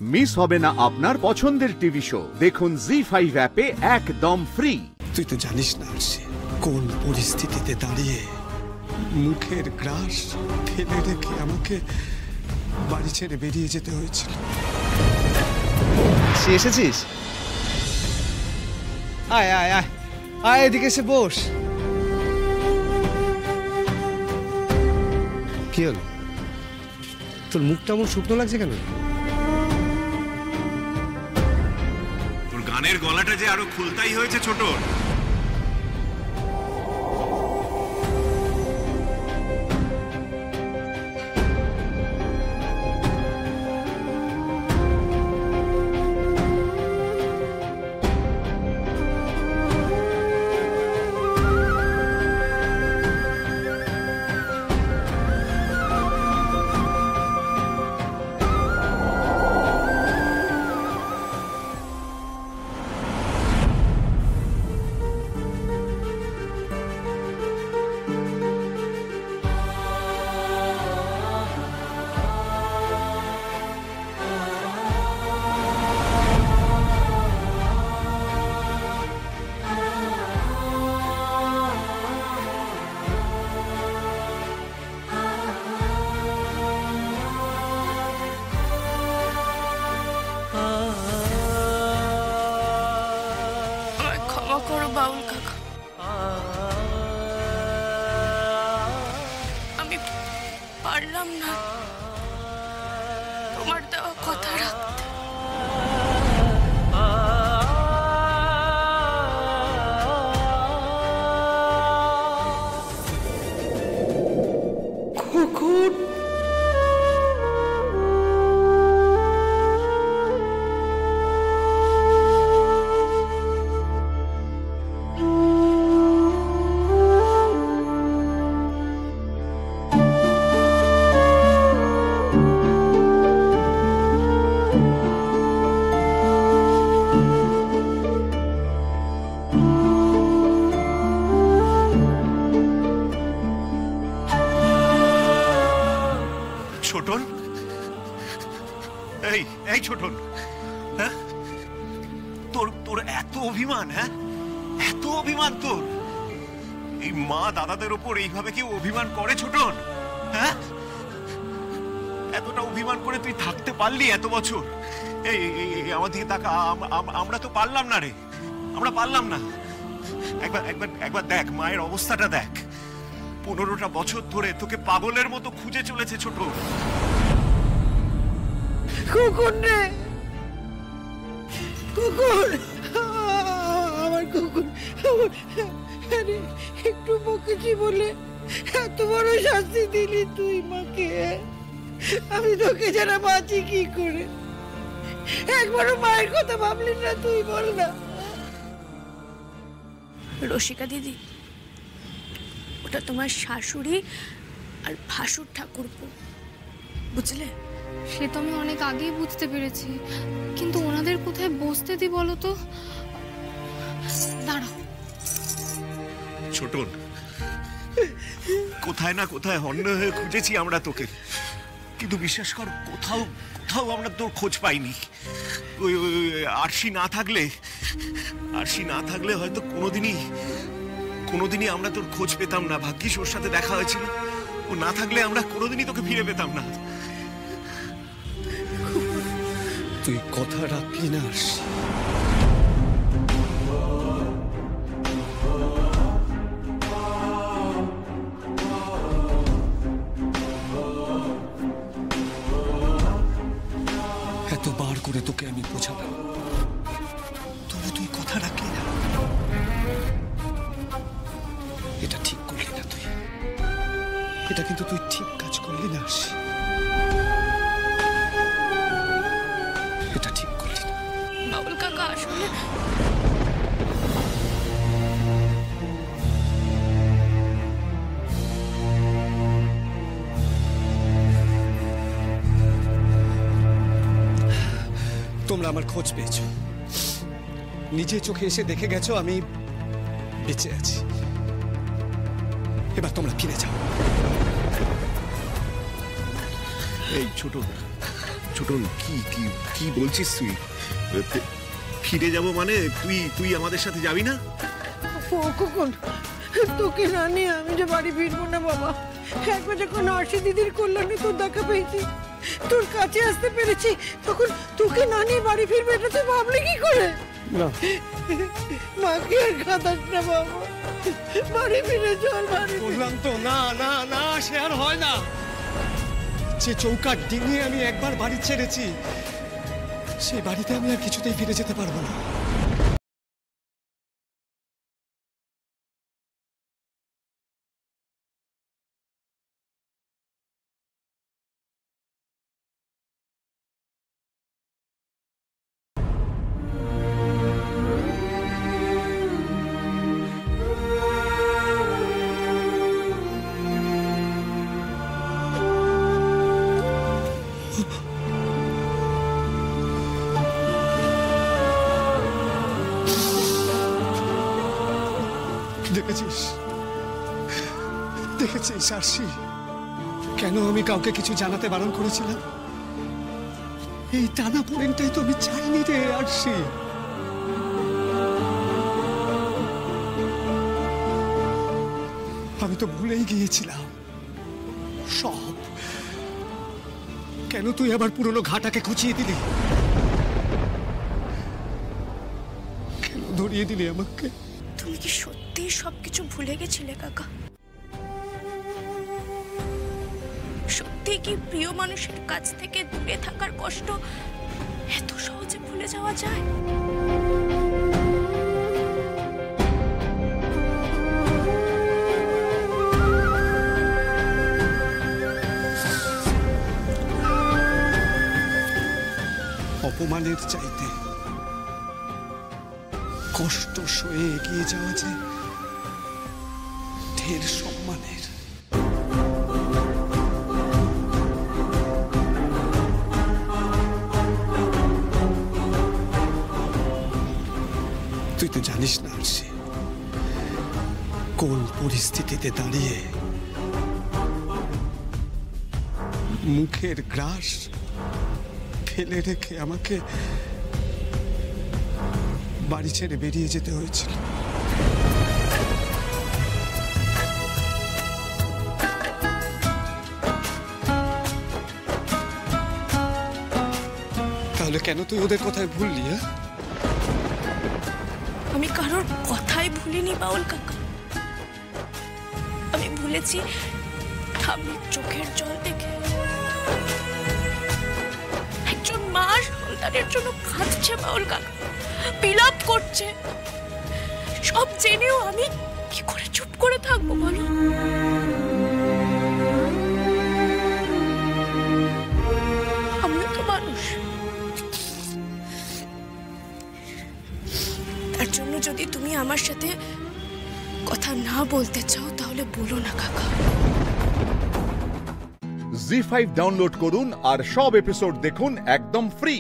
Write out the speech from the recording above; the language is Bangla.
মিস হবে না আপনার পছন্দের টিভি শো। দেখুন জি5 অ্যাপে একদম ফ্রি। তুই তো জানিস না কোন পরিস্থিতিতে দাঁড়িয়ে মুখের গ্রাস ফেলে রেখে আমাকে বাড়ি ছেড়ে বেরিয়ে যেতে হয়েছিল। এসেছিস? আয় আয় আয় আয়, এদিকে এসে বস। কি হলো, তোর মুখটা এমন শুকনো লাগছে কেন? তোর গানের গলাটা যে আরো খুলতাই হয়েছে ছোট। বাউল কাকা, আমি পারলাম না তোমার দেওয়া কথা রাখতে। ছোটন, এই ছোটন, হ্যাঁ তোর এত অভিমান? হ্যাঁ এত অভিমান তোর? এই মা দাদাদের ওপর এইভাবে কেউ অভিমান করে ছোটন? হ্যাঁ এতটা অভিমান করে তুই থাকতে পারলি এত বছর? এই আমার দিকে তাকা, আমরা তো পারলাম না রে, আমরা পারলাম না। একবার দেখ মায়ের অবস্থাটা দেখ। 15টা বছর ধরে তোকে পাগলের মতো খুঁজে চলেছে ছোট। কুকুর রে, কুকুর, আমার কুকুর। একটু বকেছি বলে এত বড় শাস্তি দিলি তুই মাকে। আমি তোকে যারা বাঁচি কি করে? একবারও মায়ের কথা ভাবলি না তুই? বল না। রসিকা দিদি, ওটা তোমার শাশুড়ি আর ভাসুর ঠাকুরপো, বুঝলে? সে তো আমি অনেক আগেই বুঝতে পেরেছি, কিন্তু ওনাদের কোথায় বসতে দি বলো তো? দাঁড়াও। ছোটন, কোথায় না কোথায় হন্য হয়ে খুঁজেছি আমরা তোকে, কিন্তু বিশ্বাস কর কোথাও আমরা তোর খোঁজ পাইনি। ওই আরশি না থাকলে হয়তো কোনোদিনই আমরা তোর খোঁজ পেতাম না। ভাগ্যিস ওর সাথে দেখা হয়েছিল, ও না থাকলে আমরা কোনোদিনই তোকে ফিরে পেতাম না। তুই কথা রাখলি না। এতবার করে তোকে আমি বোঝালাম, তবু তুই কথা রাখলি না। এটা ঠিক করলি না তুই, এটা কিন্তু তুই ঠিক কাজ করলি না। এটা ঠিক করলি না। বাউল কাকা, আসলে তোমরা আমার খোঁজ পেয়েছ, নিজে চোখে এসে দেখে গেছো আমি বেঁচে আছি। এবার তোমরা ফিরে যাও। এই ছোট, ছোটন, কি কি কি বলছিস তুই? ফিরে যাব মানে তুই আমাদের সাথে যাবি না? ও কখন তোকে না নিয়ে আমি যে বাড়ি ফিরবো না বাবা। একবার যখন আরশি দিদির কল্যাণে তোর দেখা পেয়েছি, তোর কাছে আসতে পেরেছি, তখন তোকে না নিয়ে বাড়ি ফিরবে এটা তুই ভাবলি কি করে? না মাকে আর কাঁদাস না বাবা, বাড়ি ফিরে চল, বাড়ি ফিরে। বললাম তো না না না, সে আর হয় না। যে চৌকাট ডিঙিয়ে আমি একবার বাড়ি ছেড়েছি, সেই বাড়িতে আমি আর কিছুতেই ফিরে যেতে পারবো না। দেখেছিস দেখেছিস আরশি, কেন আমি কাউকে কিছু জানাতে বারণ করেছিলাম? এই টানা পোড়েনটাই তো আমি চাইনি রে আরশি। আমি তো ভুলেই গিয়েছিলাম সব। কেন তুই আবার পুরনো ঘাটাকে খুঁচিয়ে দিলি? কেন ধরিয়ে দিলি আমাকে? তুমি কি সত্যিই সবকিছু ভুলে গেছিলে কাকা? সত্যি কি প্রিয় মানুষের কাছ থেকে দূরে থাকার কষ্ট এত সহজে ভুলে যাওয়া যায়? অপমানের চাইতে কষ্ট সয়ে এগিয়ে যাওয়া যে ঢের সম্মানের। তুই তো জানিস না আরশি, কোন পরিস্থিতিতে দাঁড়িয়ে মুখের গ্রাস ফেলে রেখে আমাকে বাড়ি ছেড়ে বেরিয়ে যেতে হয়েছিল। তাহলে কেন তুই ওদের কথায় ভুললি? আমি কারোর কথাই ভুলিনি বাউল কাকা। আমি ভুলেছি ঠাম্মির চোখের জল দেখে। একজন মা সন্তানের জন্য কাঁদছে বাউল কাকা, বিলাপ করছে, সব জেনেও আমি কি করে চুপ করে থাকবো বলো? আমিও তো মানুষ। তার জন্য যদি তুমি আমার সাথে কথা না বলতে চাও তাহলে বলো না কাকা। জি5 ডাউনলোড করুন আর সব এপিসোড দেখুন একদম ফ্রি।